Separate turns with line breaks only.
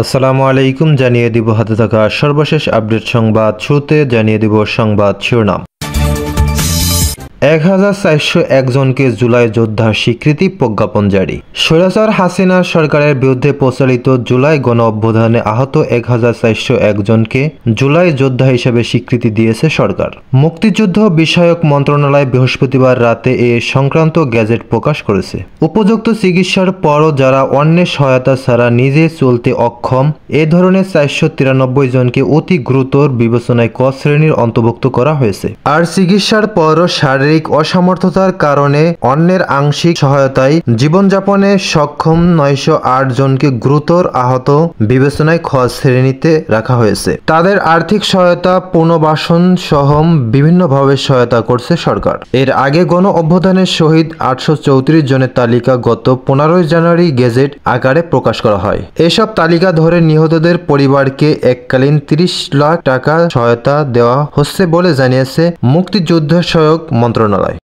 আসসালামু আলাইকুম। জানিয়ে দিব হাতে থাকা সর্বশেষ আপডেট সংবাদ। শুরুতে জানিয়ে দিব সংবাদ শিরোনাম। 1401 জনকে জুলাই যোদ্ধার স্বীকৃতি প্রজ্ঞাপন জারি। স্বৈরাচার হাসিনা সরকারের বিরুদ্ধে প্রচালিত জুলাই গণ অভ্যুত্থানে আহত 1401 জনকে জুলাই যোদ্ধা হিসেবে স্বীকৃতি দিয়েছে সরকার। মুক্তিযুদ্ধ বিষয়ক মন্ত্রণালয় বৃহস্পতিবার রাতে এ সংক্রান্ত গেজেট প্রকাশ করেছে। উপযুক্ত চিকিৎসার পরও যারা অন্যের সহায়তা ছাড়া নিজে চলতে অক্ষম, এ ধরনের 493 জনকে অতি গুরুতর বিবেচনায় ক শ্রেণীর অন্তর্ভুক্ত করা হয়েছে। আর চিকিৎসার পরও শারীরিক অসমর্থতার কারণে অন্যের আংশিক সহায়তায় জীবনযাপনে সক্ষম 908 জনকে গুরুতর আহত বিবেচনায় খ শ্রেণীতে রাখা হয়েছে। তাদের আর্থিক সহায়তা, পুনর্বাসন সহ বিভিন্নভাবে সহায়তা করছে সরকার। এর আগে গণ অভ্যুত্থানের শহীদ 834 জনের তালিকা গত 15 জানুয়ারি গেজেট আকারে প্রকাশ করা হয়। এসব তালিকা ধরে নিহতদের পরিবারকে এককালীন 30 লাখ টাকা সহায়তা দেওয়া হচ্ছে বলে জানিয়েছে মুক্তিযুদ্ধ বিষয়ক মন্ত্রণালয়।